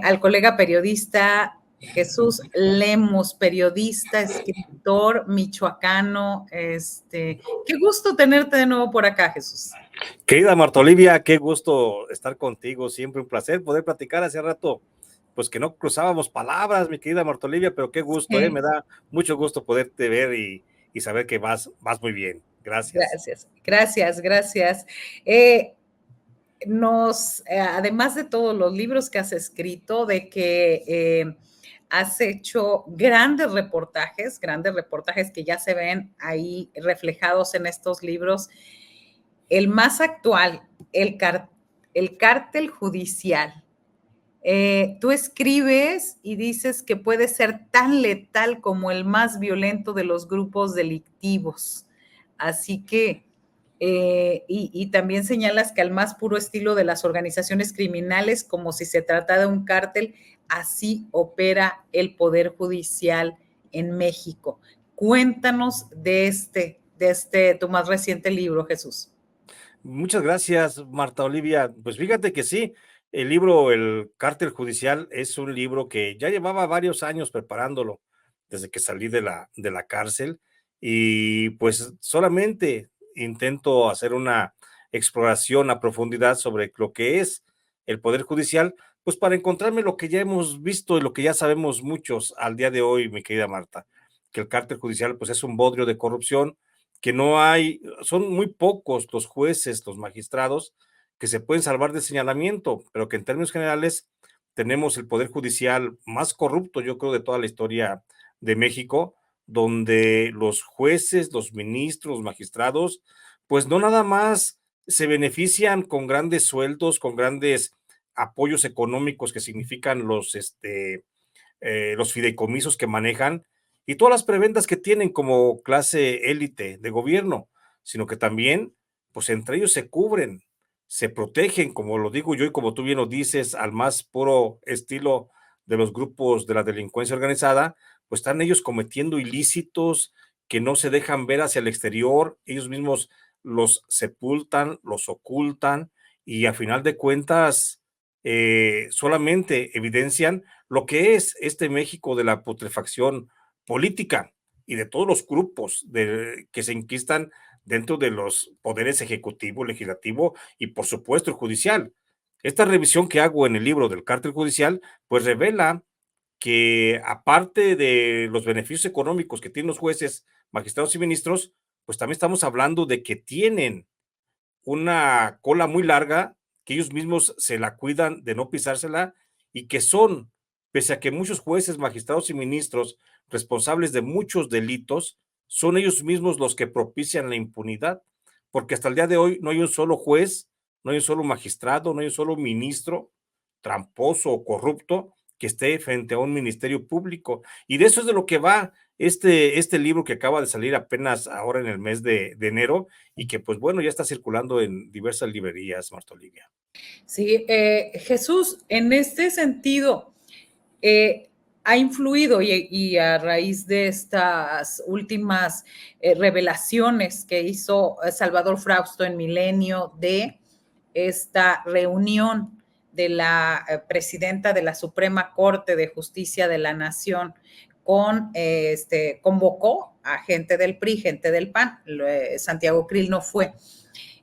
al colega periodista Jesús Lemos, periodista, escritor michoacano. Qué gusto tenerte de nuevo por acá, Jesús. Querida Marta Olivia, qué gusto estar contigo, siempre un placer poder platicar. Hace rato, pues que no cruzábamos palabras, mi querida Marta Olivia, pero qué gusto, Sí. me da mucho gusto poderte ver y saber que vas muy bien. Gracias. Gracias. Además de todos los libros que has escrito, de que has hecho grandes reportajes que ya se ven ahí reflejados en estos libros. El más actual, el cártel judicial. Tú escribes y dices que puede ser tan letal como el más violento de los grupos delictivos. Así que, y también señalas que al más puro estilo de las organizaciones criminales, como si se tratara de un cártel, así opera el Poder Judicial en México. Cuéntanos de tu más reciente libro, Jesús. Muchas gracias, Marta Olivia. Pues fíjate que sí, el libro El Cártel Judicial es un libro que ya llevaba varios años preparándolo desde que salí de la cárcel y pues solamente intento hacer una exploración a profundidad sobre lo que es el Poder Judicial, pues para encontrarme lo que ya hemos visto y lo que ya sabemos muchos al día de hoy, mi querida Marta, que el Cártel Judicial pues es un bodrio de corrupción, que no hay, son muy pocos los jueces, los magistrados que se pueden salvar del señalamiento, pero que en términos generales tenemos el Poder Judicial más corrupto, yo creo, de toda la historia de México, donde los jueces, los ministros, los magistrados, pues no nada más se benefician con grandes sueldos, con grandes apoyos económicos que significan los fideicomisos que manejan y todas las prebendas que tienen como clase élite de gobierno, sino que también, pues entre ellos se cubren, se protegen, como lo digo yo y como tú bien lo dices, al más puro estilo de los grupos de la delincuencia organizada, pues están ellos cometiendo ilícitos que no se dejan ver hacia el exterior, ellos mismos los sepultan, los ocultan y a final de cuentas solamente evidencian lo que es este México de la putrefacción política y de todos los grupos que se enquistan dentro de los poderes ejecutivo, legislativo y por supuesto el judicial. Esta revisión que hago en el libro del cártel judicial, pues revela que aparte de los beneficios económicos que tienen los jueces, magistrados y ministros, pues también estamos hablando de que tienen una cola muy larga, que ellos mismos se la cuidan de no pisársela y que son, pese a que muchos jueces, magistrados y ministros responsables de muchos delitos, son ellos mismos los que propician la impunidad, porque hasta el día de hoy no hay un solo juez, no hay un solo magistrado, no hay un solo ministro tramposo o corrupto que esté frente a un ministerio público. Y de eso es de lo que va este libro que acaba de salir apenas ahora en el mes de enero y que pues bueno, ya está circulando en diversas librerías, Marta Olivia. Sí, Jesús, en este sentido, ha influido y a raíz de estas últimas revelaciones que hizo Salvador Frausto en Milenio de esta reunión de la presidenta de la Suprema Corte de Justicia de la Nación convocó a gente del PRI, gente del PAN, Santiago Krill no fue.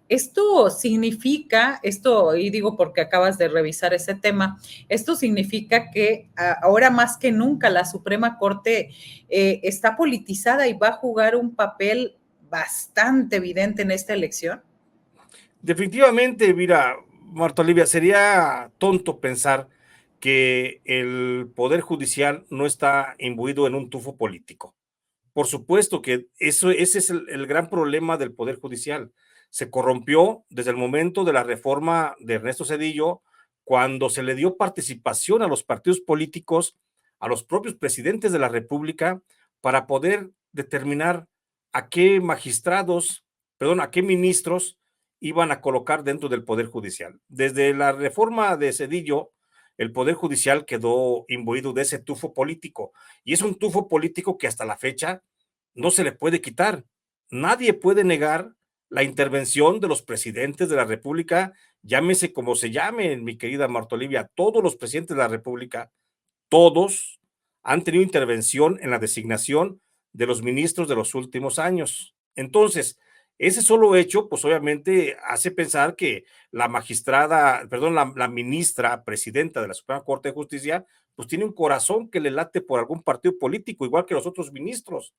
Esto significa, y digo porque acabas de revisar ese tema, esto significa que ahora más que nunca la Suprema Corte está politizada y va a jugar un papel bastante evidente en esta elección. Definitivamente, mira, Marta Olivia, sería tonto pensar que el Poder Judicial no está imbuido en un tufo político. Por supuesto que ese es el gran problema del Poder Judicial. Se corrompió desde el momento de la reforma de Ernesto Zedillo, cuando se le dio participación a los partidos políticos, a los propios presidentes de la República, para poder determinar a qué magistrados, perdón, a qué ministros iban a colocar dentro del Poder Judicial. Desde la reforma de Zedillo, el Poder Judicial quedó imbuido de ese tufo político. Y es un tufo político que hasta la fecha no se le puede quitar. Nadie puede negar la intervención de los presidentes de la República, llámese como se llame, mi querida Marta Olivia, todos los presidentes de la República, todos han tenido intervención en la designación de los ministros de los últimos años. Entonces, ese solo hecho, pues obviamente hace pensar que la magistrada, perdón, la ministra presidenta de la Suprema Corte de Justicia, pues tiene un corazón que le late por algún partido político, igual que los otros ministros.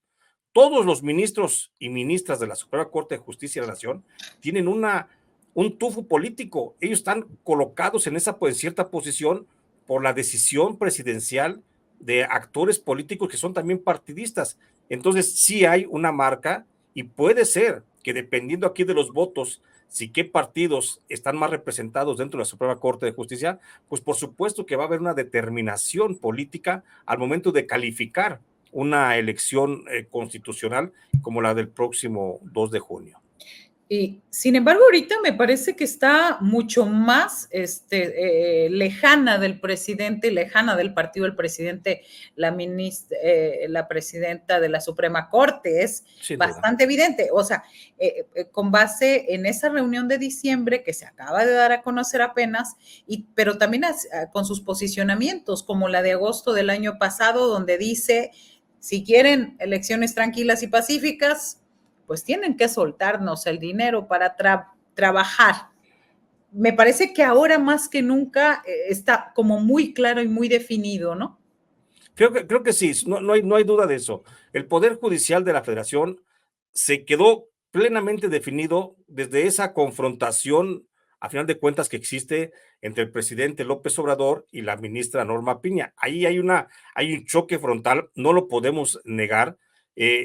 Todos los ministros y ministras de la Suprema Corte de Justicia de la Nación tienen un tufo político. Ellos están colocados en esa pues, cierta posición por la decisión presidencial de actores políticos que son también partidistas. Entonces, sí hay una marca y puede ser que dependiendo aquí de los votos, si qué partidos están más representados dentro de la Suprema Corte de Justicia, pues por supuesto que va a haber una determinación política al momento de calificar una elección constitucional como la del próximo 2 de junio. Y sin embargo, ahorita me parece que está mucho más lejana del presidente, lejana del partido del presidente, la presidenta de la Suprema Corte. Es Sin bastante duda. evidente. O sea, con base en esa reunión de diciembre que se acaba de dar a conocer apenas, pero también con sus posicionamientos, como la de agosto del año pasado, donde dice, si quieren elecciones tranquilas y pacíficas, pues tienen que soltarnos el dinero para trabajar. Me parece que ahora más que nunca está como muy claro y muy definido, ¿no? Creo que sí, no hay duda de eso. El Poder Judicial de la Federación se quedó plenamente definido desde esa confrontación, a final de cuentas, que existe entre el presidente López Obrador y la ministra Norma Piña. Ahí hay un choque frontal, no lo podemos negar.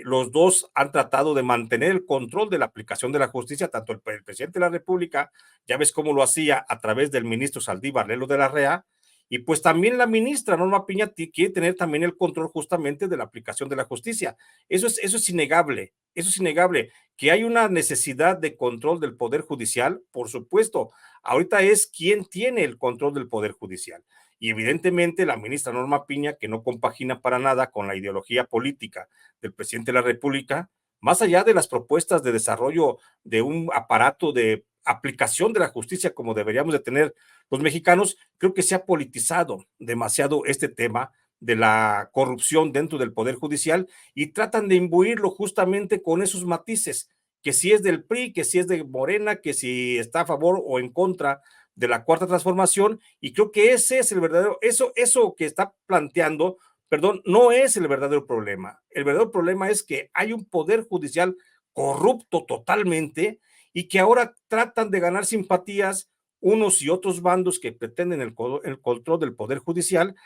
Los dos han tratado de mantener el control de la aplicación de la justicia, tanto el presidente de la República, ya ves cómo lo hacía a través del ministro Saldívar Lelo de la REA, y pues también la ministra Norma Piña quiere tener también el control justamente de la aplicación de la justicia. Eso es innegable, eso es innegable. Que hay una necesidad de control del Poder Judicial, por supuesto. Ahorita es quién tiene el control del Poder Judicial. Y evidentemente la ministra Norma Piña, que no compagina para nada con la ideología política del presidente de la República, más allá de las propuestas de desarrollo de un aparato de aplicación de la justicia como deberíamos de tener los mexicanos, creo que se ha politizado demasiado este tema de la corrupción dentro del Poder Judicial y tratan de imbuirlo justamente con esos matices, que si es del PRI, que si es de Morena, que si está a favor o en contra de la Cuarta Transformación, y creo que ese es el verdadero, eso que está planteando, perdón, no es el verdadero problema. El verdadero problema es que hay un Poder Judicial corrupto totalmente y que ahora tratan de ganar simpatías unos y otros bandos que pretenden el control del Poder Judicial,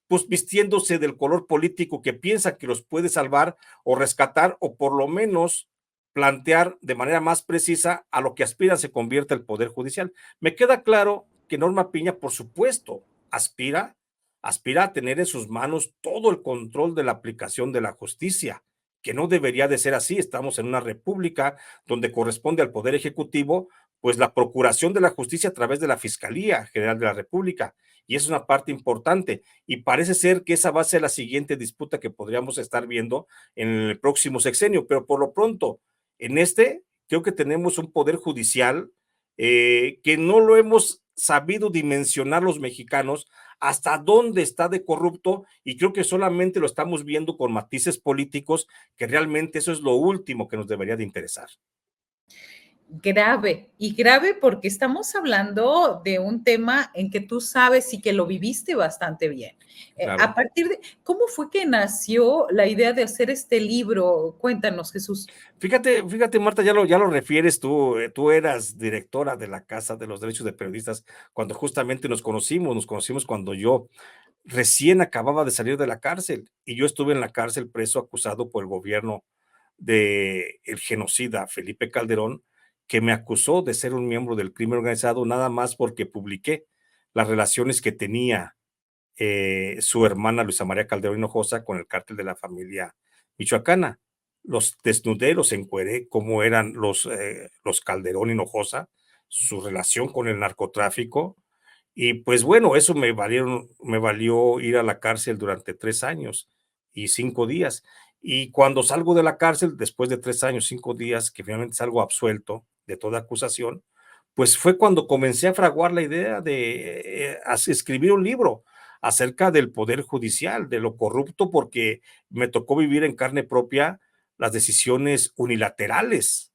pues vistiéndose del color político que piensan que los puede salvar o rescatar o por lo menos plantear de manera más precisa a lo que aspira se convierta el Poder Judicial. Me queda claro que Norma Piña, por supuesto, aspira a tener en sus manos todo el control de la aplicación de la justicia, que no debería de ser así. Estamos en una república donde corresponde al Poder Ejecutivo, pues la procuración de la justicia a través de la Fiscalía General de la República. Y es una parte importante. Y parece ser que esa va a ser la siguiente disputa que podríamos estar viendo en el próximo sexenio. Pero por lo pronto, creo que tenemos un poder judicial que no lo hemos sabido dimensionar los mexicanos hasta dónde está de corrupto y creo que solamente lo estamos viendo con matices políticos, que realmente eso es lo último que nos debería de interesar. Grave, y grave porque estamos hablando de un tema en que tú sabes y que lo viviste bastante bien. A Claro. partir de, ¿cómo fue que nació la idea de hacer este libro? Cuéntanos, Jesús. Fíjate, Marta, ya lo refieres tú eras directora de la Casa de los Derechos de Periodistas cuando justamente nos conocimos cuando yo recién acababa de salir de la cárcel y yo estuve en la cárcel preso acusado por el gobierno de el genocida Felipe Calderón, que me acusó de ser un miembro del crimen organizado nada más porque publiqué las relaciones que tenía su hermana Luisa María Calderón Hinojosa con el cártel de la familia michoacana. Los desnudé, los encueré, cómo eran los Calderón Hinojosa, su relación con el narcotráfico, y pues bueno, eso me valió ir a la cárcel durante 3 años y 5 días. Y cuando salgo de la cárcel, después de 3 años, 5 días, que finalmente salgo absuelto de toda acusación, pues fue cuando comencé a fraguar la idea de escribir un libro acerca del poder judicial, de lo corrupto, porque me tocó vivir en carne propia las decisiones unilaterales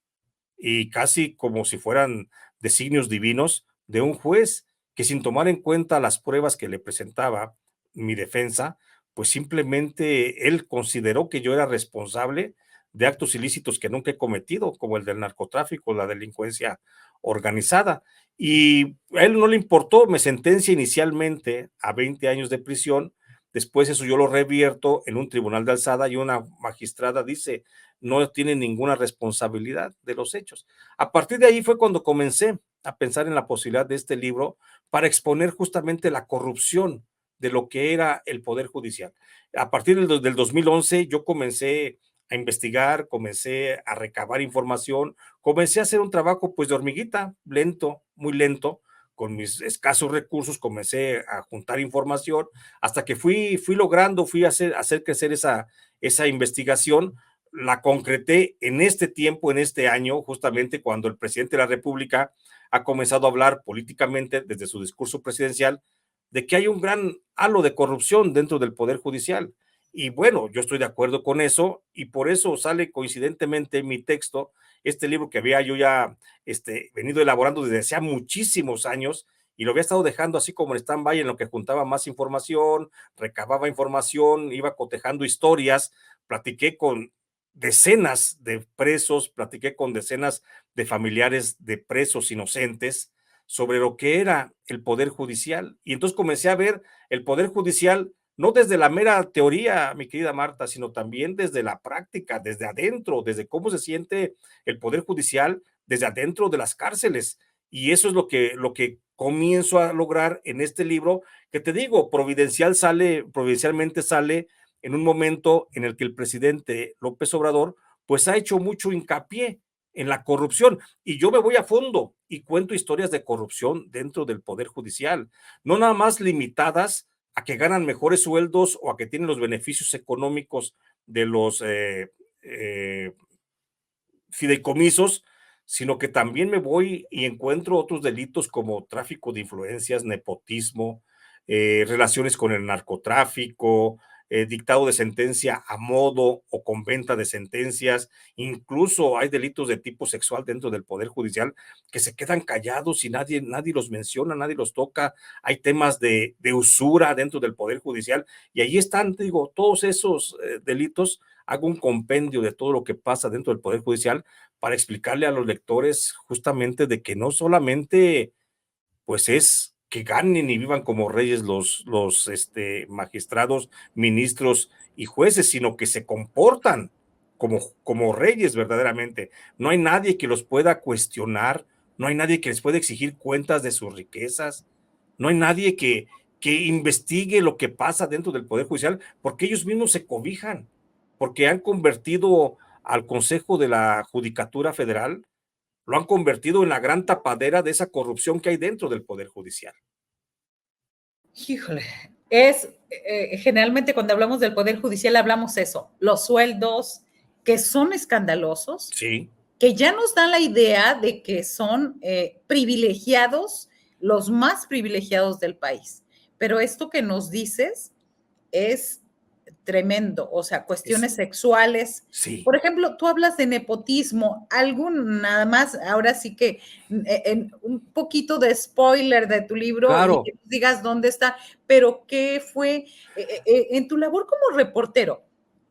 y casi como si fueran designios divinos de un juez que, sin tomar en cuenta las pruebas que le presentaba mi defensa, pues simplemente él consideró que yo era responsable de actos ilícitos que nunca he cometido, como el del narcotráfico, la delincuencia organizada. Y a él no le importó, me sentencia inicialmente a 20 años de prisión. Después eso yo lo revierto en un tribunal de alzada y una magistrada dice, no tiene ninguna responsabilidad de los hechos. A partir de ahí fue cuando comencé a pensar en la posibilidad de este libro para exponer justamente la corrupción de lo que era el Poder Judicial. A partir del 2011 yo comencé a investigar, comencé a recabar información, comencé a hacer un trabajo pues de hormiguita, lento, muy lento, con mis escasos recursos, comencé a juntar información hasta que fui logrando, fui a hacer crecer esa investigación, la concreté en este tiempo, en este año, justamente cuando el presidente de la República ha comenzado a hablar políticamente desde su discurso presidencial de que hay un gran halo de corrupción dentro del Poder Judicial. Y bueno, yo estoy de acuerdo con eso y por eso sale coincidentemente en mi texto, este libro que había yo ya venido elaborando desde hace muchísimos años y lo había estado dejando así como en stand-by en lo que juntaba más información, recababa información, iba cotejando historias, platiqué con decenas de presos, platiqué con decenas de familiares de presos inocentes sobre lo que era el Poder Judicial. Y entonces comencé a ver el Poder Judicial no desde la mera teoría, mi querida Marta, sino también desde la práctica, desde adentro, desde cómo se siente el Poder Judicial desde adentro de las cárceles. Y eso es lo que comienzo a lograr en este libro, que te digo, providencialmente sale en un momento en el que el presidente López Obrador pues ha hecho mucho hincapié en la corrupción y yo me voy a fondo y cuento historias de corrupción dentro del Poder Judicial, no nada más limitadas a que ganan mejores sueldos o a que tienen los beneficios económicos de los eh, fideicomisos, sino que también me voy y encuentro otros delitos como tráfico de influencias, nepotismo, relaciones con el narcotráfico, dictado de sentencia a modo o con venta de sentencias, incluso hay delitos de tipo sexual dentro del Poder Judicial que se quedan callados y nadie los menciona, nadie los toca, hay temas de usura dentro del Poder Judicial y ahí están, digo, todos esos delitos, hago un compendio de todo lo que pasa dentro del Poder Judicial para explicarle a los lectores justamente de que no solamente pues es que ganen y vivan como reyes los magistrados, ministros y jueces, sino que se comportan como reyes verdaderamente. No hay nadie que los pueda cuestionar, no hay nadie que les pueda exigir cuentas de sus riquezas, no hay nadie que investigue lo que pasa dentro del Poder Judicial, porque ellos mismos se cobijan, porque han convertido al Consejo de la Judicatura Federal, lo han convertido en la gran tapadera de esa corrupción que hay dentro del Poder Judicial. Híjole, generalmente cuando hablamos del Poder Judicial hablamos eso, los sueldos que son escandalosos, Sí. que ya nos dan la idea de que son privilegiados, los más privilegiados del país. Pero esto que nos dices es tremendo, o sea, cuestiones sexuales. Sí. Por ejemplo, tú hablas de nepotismo, algún nada más, ahora sí que en un poquito de spoiler de tu libro y Claro. que digas dónde está, pero ¿qué fue en tu labor como reportero?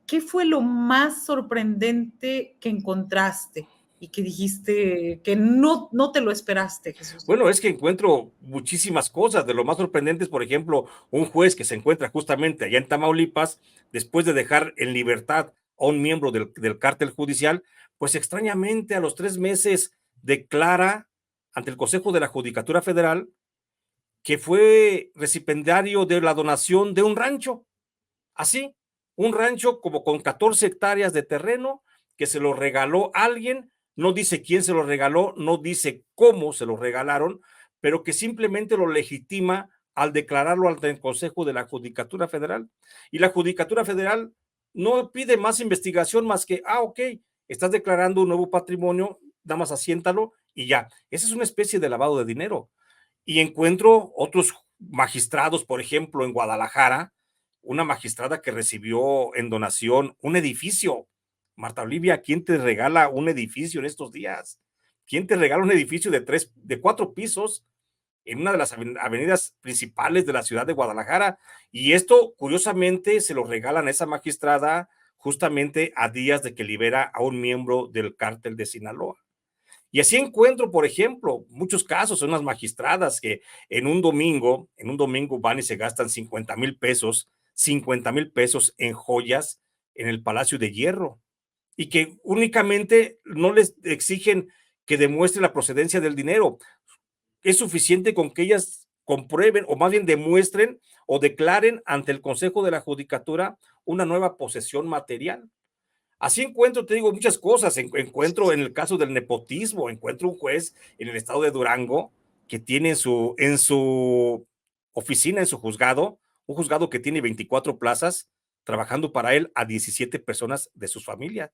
¿Qué fue lo más sorprendente que encontraste y que dijiste que no te lo esperaste, Jesús? Bueno, es que encuentro muchísimas cosas. De lo más sorprendentes, por ejemplo, un juez que se encuentra justamente allá en Tamaulipas, después de dejar en libertad a un miembro del cártel judicial, pues extrañamente a los 3 meses declara ante el Consejo de la Judicatura Federal que fue recipendario de la donación de un rancho. Así, un rancho como con 14 hectáreas de terreno que se lo regaló alguien, no dice quién se lo regaló, no dice cómo se lo regalaron, pero que simplemente lo legitima al declararlo ante el Consejo de la Judicatura Federal. Y la Judicatura Federal no pide más investigación más que, ok, estás declarando un nuevo patrimonio, nada más asiéntalo y ya. Esa es una especie de lavado de dinero. Y encuentro otros magistrados, por ejemplo, en Guadalajara, una magistrada que recibió en donación un edificio. Marta Olivia, ¿quién te regala un edificio en estos días? ¿Quién te regala un edificio de 4 pisos en una de las avenidas principales de la ciudad de Guadalajara? Y esto, curiosamente, se lo regalan a esa magistrada justamente a días de que libera a un miembro del cártel de Sinaloa. Y así encuentro, por ejemplo, muchos casos, son unas magistradas que en un domingo van y se gastan 50,000 pesos en joyas en el Palacio de Hierro y que únicamente no les exigen que demuestre la procedencia del dinero. Es suficiente con que ellas comprueben o más bien demuestren o declaren ante el Consejo de la Judicatura una nueva posesión material. Así encuentro, te digo, muchas cosas. Encuentro en el caso del nepotismo, encuentro un juez en el estado de Durango que tiene en su oficina, en su juzgado, un juzgado que tiene 24 plazas, trabajando para él a 17 personas de su familia.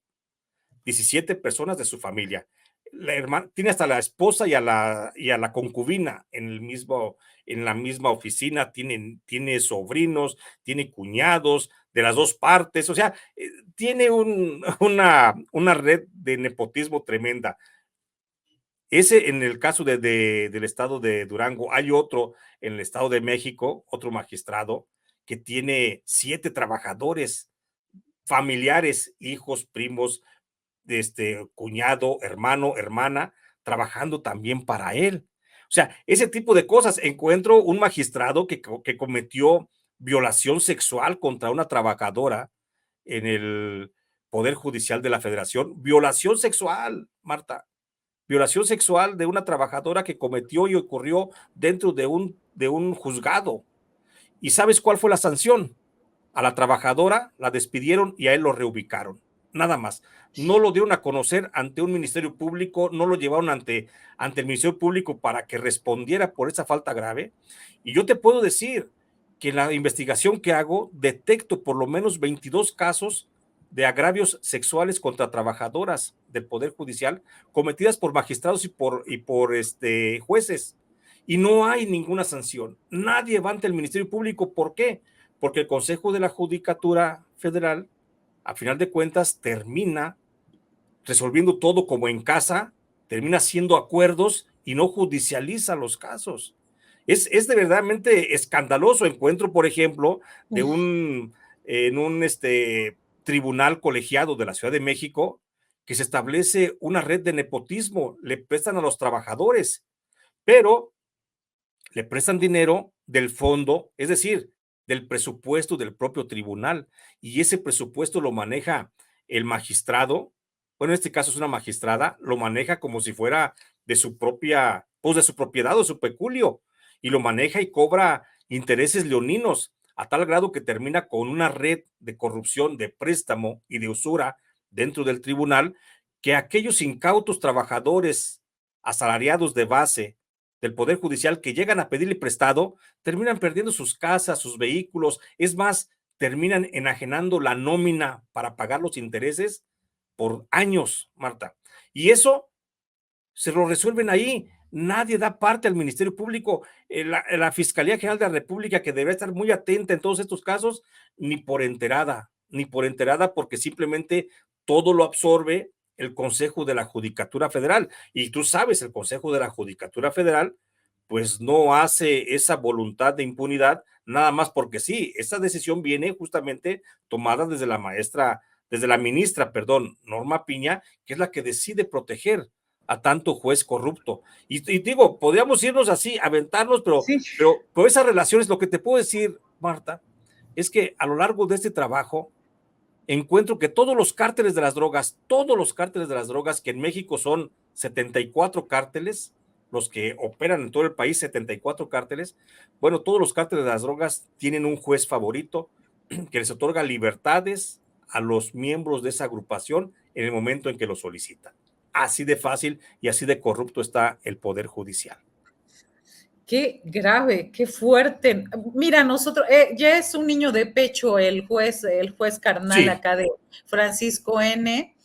17 personas de su familia. La hermana, tiene hasta la esposa y a la concubina en la misma oficina, tiene sobrinos, tiene cuñados de las dos partes, o sea, tiene una red de nepotismo tremenda. Ese en el caso del estado de Durango. Hay otro en el estado de México, otro magistrado, que tiene 7 trabajadores, familiares, hijos, primos, cuñado, hermano, hermana, trabajando también para él. O sea, ese tipo de cosas. Encuentro un magistrado que cometió violación sexual contra una trabajadora en el Poder Judicial de la Federación. Violación sexual, Marta. Violación sexual de una trabajadora que cometió y ocurrió dentro de un juzgado. ¿Y sabes cuál fue la sanción? A la trabajadora la despidieron y a él lo reubicaron. Nada más. No lo dieron a conocer ante un ministerio público, no lo llevaron ante el ministerio público para que respondiera por esa falta grave. Y yo te puedo decir que en la investigación que hago detecto por lo menos 22 casos de agravios sexuales contra trabajadoras del Poder Judicial cometidas por magistrados y por jueces. Y no hay ninguna sanción. Nadie va ante el Ministerio Público. ¿Por qué? Porque el Consejo de la Judicatura Federal, a final de cuentas, termina resolviendo todo como en casa, termina haciendo acuerdos y no judicializa los casos. Es de verdaderamente escandaloso. Encuentro, por ejemplo, en un tribunal colegiado de la Ciudad de México, que se establece una red de nepotismo, le prestan a los trabajadores, pero le prestan dinero del fondo, es decir, del presupuesto del propio tribunal, y ese presupuesto lo maneja el magistrado, bueno, en este caso es una magistrada, lo maneja como si fuera de su propia, pues de su propiedad o su peculio, y lo maneja y cobra intereses leoninos, a tal grado que termina con una red de corrupción, de préstamo y de usura dentro del tribunal, que aquellos incautos trabajadores asalariados de base del Poder Judicial que llegan a pedirle prestado, terminan perdiendo sus casas, sus vehículos, es más, terminan enajenando la nómina para pagar los intereses por años, Marta. Y eso se lo resuelven ahí. Nadie da parte al Ministerio Público. La Fiscalía General de la República, que debe estar muy atenta en todos estos casos, ni por enterada, porque simplemente todo lo absorbe el Consejo de la Judicatura Federal. Y tú sabes, el Consejo de la Judicatura Federal, pues no hace esa voluntad de impunidad, nada más porque sí. Esa decisión viene justamente tomada desde la ministra, perdón, Norma Piña, que es la que decide proteger a tanto juez corrupto. Y digo, podríamos irnos así, aventarnos, pero, Sí, pero, pero esas relaciones, lo que te puedo decir, Marta, es que a lo largo de este trabajo encuentro que todos los cárteles de las drogas, que en México son 74 cárteles, los que operan en todo el país, 74 cárteles, bueno, todos los cárteles de las drogas tienen un juez favorito que les otorga libertades a los miembros de esa agrupación en el momento en que lo solicitan. Así de fácil y así de corrupto está el Poder Judicial. Qué grave, qué fuerte. Mira, nosotros, ya es un niño de pecho el juez carnal Sí, acá de Francisco N.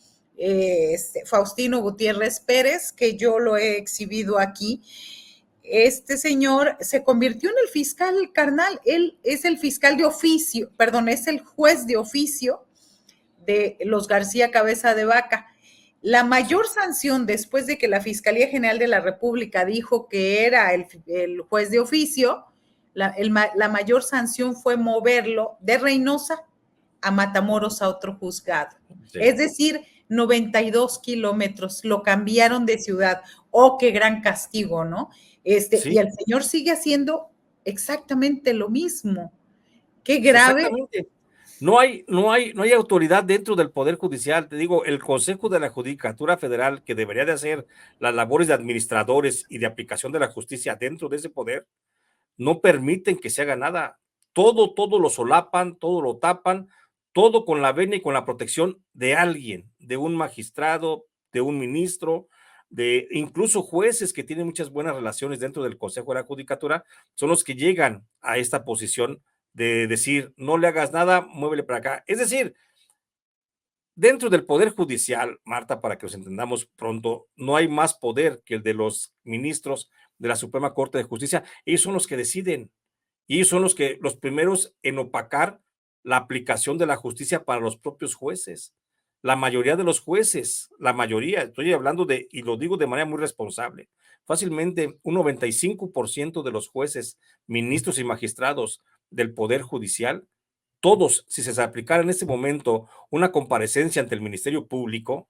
Faustino Gutiérrez Pérez, que yo lo he exhibido aquí. Este señor se convirtió en el fiscal carnal. Él es el fiscal de oficio, perdón, es el juez de oficio de los García Cabeza de Vaca. La sí, mayor sanción después de que la Fiscalía General de la República dijo que era el juez de oficio, la mayor sanción fue moverlo de Reynosa a Matamoros a otro juzgado. sí, Es decir, 92 kilómetros, lo cambiaron de ciudad. Oh, qué gran castigo, ¿no? Y sí, el señor sigue haciendo exactamente lo mismo. Qué grave. exactamente. No hay autoridad dentro del Poder Judicial. Te digo, el Consejo de la Judicatura Federal, que debería de hacer las labores de administradores y de aplicación de la justicia dentro de ese poder, no permiten que se haga nada. Todo lo solapan, todo lo tapan, todo con la venia y con la protección de alguien, de un magistrado, de un ministro, de incluso jueces que tienen muchas buenas relaciones dentro del Consejo de la Judicatura, son los que llegan a esta posición de decir, no le hagas nada, muévele para acá. Es decir, dentro del Poder Judicial, Marta, para que nos entendamos pronto, no hay más poder que el de los ministros de la Suprema Corte de Justicia. Ellos son los que deciden y ellos son los primeros en opacar la aplicación de la justicia para los propios jueces. La mayoría de los jueces, la mayoría, estoy hablando de, y lo digo de manera muy responsable, fácilmente un 95% de los jueces, ministros y magistrados del Poder Judicial, todos, si se aplicara en este momento una comparecencia ante el Ministerio Público,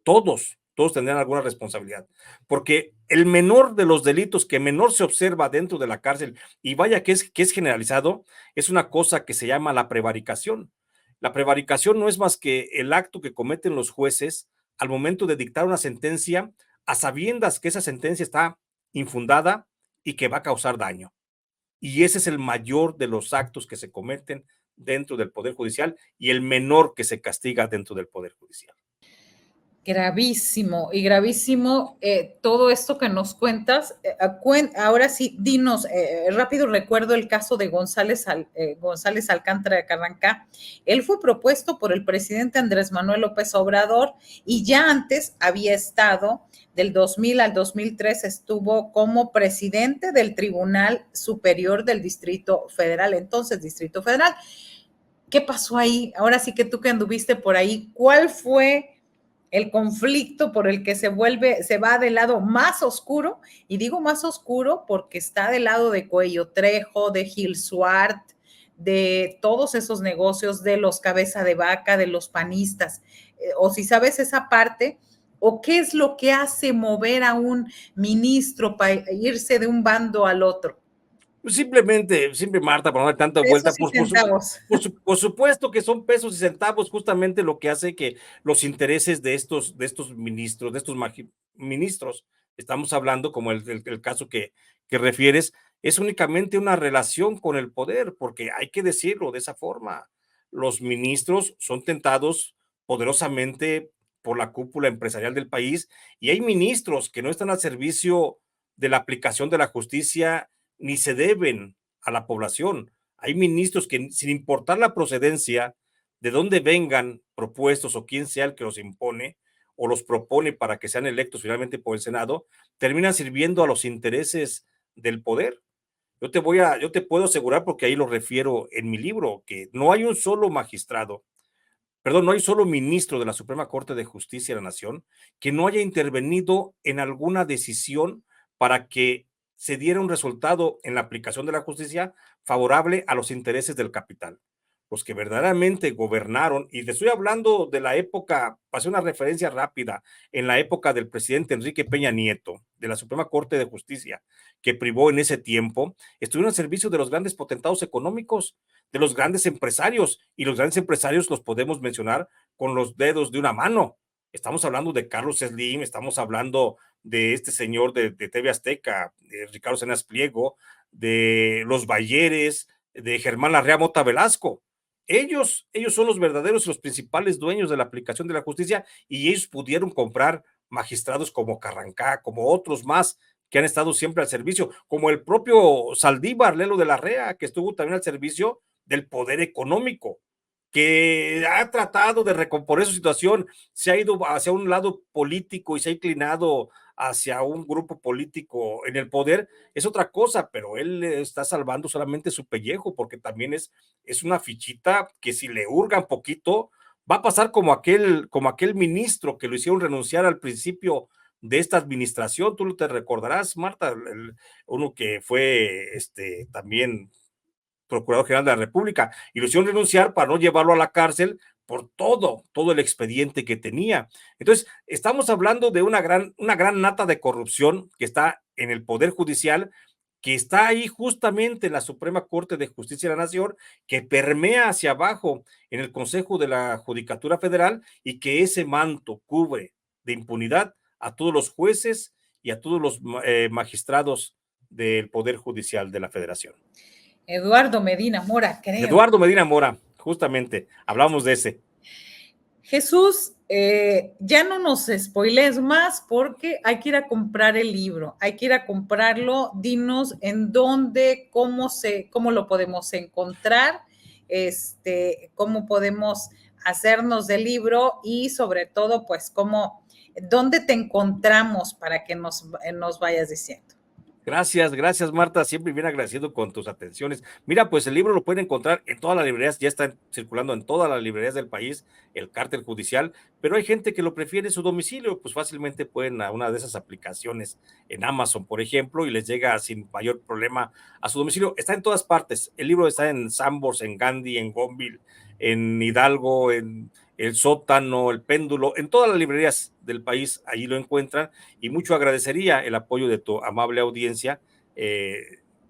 todos tendrían alguna responsabilidad, porque el menor de los delitos que menor se observa dentro de la cárcel, y vaya que es generalizado, es una cosa que se llama la prevaricación. La prevaricación no es más que el acto que cometen los jueces al momento de dictar una sentencia a sabiendas que esa sentencia está infundada y que va a causar daño. Y ese es el mayor de los actos que se cometen dentro del Poder Judicial y el menor que se castiga dentro del Poder Judicial. Gravísimo y gravísimo todo esto que nos cuentas. Ahora sí, dinos, rápido recuerdo el caso de González Alcántara de Carrancá. Él fue propuesto por el presidente Andrés Manuel López Obrador y ya antes había estado, del 2000 al 2003, estuvo como presidente del Tribunal Superior del Distrito Federal, entonces Distrito Federal. ¿Qué pasó ahí? Ahora sí que tú que anduviste por ahí, ¿cuál fue el conflicto por el que se va del lado más oscuro? Y digo más oscuro porque está del lado de Cuello Trejo, de Gil Suart, de todos esos negocios, de los cabeza de vaca, de los panistas. O si sabes esa parte, o qué es lo que hace mover a un ministro para irse de un bando al otro. Pues simplemente, simple Marta, para no dar tanta vuelta, Pesos y centavos. por supuesto que son pesos y centavos justamente lo que hace que los intereses de estos ministros, de estos ministros, estamos hablando como el caso que refieres, es únicamente una relación con el poder, porque hay que decirlo de esa forma. Los ministros son tentados poderosamente por la cúpula empresarial del país y hay ministros que no están al servicio de la aplicación de la justicia ni se deben a la población. Hay ministros que, sin importar la procedencia, de dónde vengan propuestos o quién sea el que los impone o los propone para que sean electos finalmente por el Senado, terminan sirviendo a los intereses del poder. Yo te puedo asegurar, porque ahí lo refiero en mi libro, que no hay un solo magistrado, perdón, no hay solo ministro de la Suprema Corte de Justicia de la Nación que no haya intervenido en alguna decisión para que se diera un resultado en la aplicación de la justicia favorable a los intereses del capital. Los que verdaderamente gobernaron, y te estoy hablando de la época, pasé una referencia rápida, en la época del presidente Enrique Peña Nieto, de la Suprema Corte de Justicia, que privó en ese tiempo, estuvieron al servicio de los grandes potentados económicos, de los grandes empresarios, y los grandes empresarios los podemos mencionar con los dedos de una mano. Estamos hablando de Carlos Slim, estamos hablando de este señor de TV Azteca, de Ricardo Cenas Pliego, de los Bayeres, de Germán Larrea Mota Velasco. Ellos son los verdaderos y los principales dueños de la aplicación de la justicia, y ellos pudieron comprar magistrados como Carrancá, como otros más que han estado siempre al servicio, como el propio Saldívar, Lelo de la Rea, que estuvo también al servicio del poder económico, que ha tratado de recomponer su situación, se ha ido hacia un lado político y se ha inclinado hacia un grupo político en el poder, es otra cosa, pero él está salvando solamente su pellejo, porque también es una fichita que si le hurga un poquito, va a pasar como aquel ministro que lo hicieron renunciar al principio de esta administración. Tú te recordarás, Marta, uno que fue también Procurador General de la República, y lo hicieron renunciar para no llevarlo a la cárcel por todo el expediente que tenía. Entonces, estamos hablando de una gran nata de corrupción que está en el Poder Judicial, que está ahí justamente en la Suprema Corte de Justicia de la Nación, que permea hacia abajo en el Consejo de la Judicatura Federal, y que ese manto cubre de impunidad a todos los jueces y a todos los magistrados del Poder Judicial de la Federación. Eduardo Medina Mora, creo. Eduardo Medina Mora, justamente, hablamos de ese. Jesús, ya no nos spoilees más porque hay que ir a comprar el libro, hay que ir a comprarlo. Dinos en dónde, cómo lo podemos encontrar, cómo podemos hacernos del libro y sobre todo, pues, dónde te encontramos para que nos vayas diciendo. Gracias, Marta. Siempre bien agradecido con tus atenciones. Mira, pues el libro lo pueden encontrar en todas las librerías, ya está circulando en todas las librerías del país, el Cártel Judicial, pero hay gente que lo prefiere en su domicilio, pues fácilmente pueden a una de esas aplicaciones en Amazon, por ejemplo, y les llega sin mayor problema a su domicilio. Está en todas partes. El libro está en Sanborns, en Gandhi, en Gonville, en Hidalgo, en El Sótano, El Péndulo, en todas las librerías del país, allí lo encuentran, y mucho agradecería el apoyo de tu amable audiencia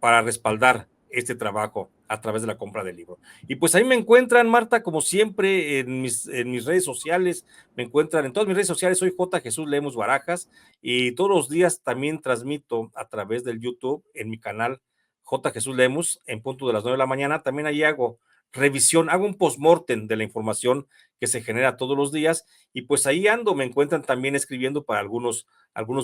para respaldar este trabajo a través de la compra del libro. Y pues ahí me encuentran, Marta, como siempre, en mis redes sociales, me encuentran en todas mis redes sociales, soy J. Jesús Lemus Barajas, y todos los días también transmito a través del YouTube en mi canal J. Jesús Lemus, en punto de las 9 de la mañana, también ahí hago revisión, hago un postmortem de la información que se genera todos los días, y pues ahí ando, me encuentran también escribiendo para algunos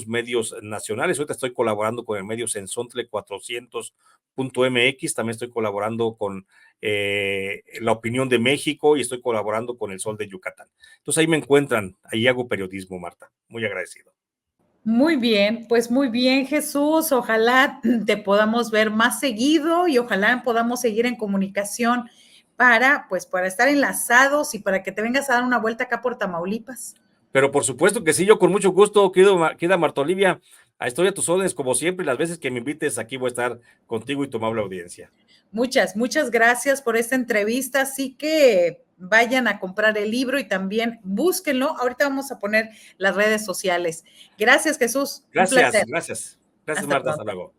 medios nacionales. Ahorita estoy colaborando con el medio Sensontle 400.mx, también estoy colaborando con La Opinión de México, y estoy colaborando con El Sol de Yucatán. Entonces ahí me encuentran, ahí hago periodismo, Marta. Muy agradecido. Muy bien, pues muy bien, Jesús. Ojalá te podamos ver más seguido y ojalá podamos seguir en comunicación para estar enlazados y para que te vengas a dar una vuelta acá por Tamaulipas. Pero por supuesto que sí, yo con mucho gusto, queda Marta Olivia, estoy a tus órdenes como siempre, las veces que me invites aquí voy a estar contigo y tu amable audiencia. Muchas gracias por esta entrevista, así que vayan a comprar el libro y también búsquenlo. Ahorita vamos a poner las redes sociales. Gracias, Jesús. Un placer. Gracias, Hasta Marta, hasta pronto. luego.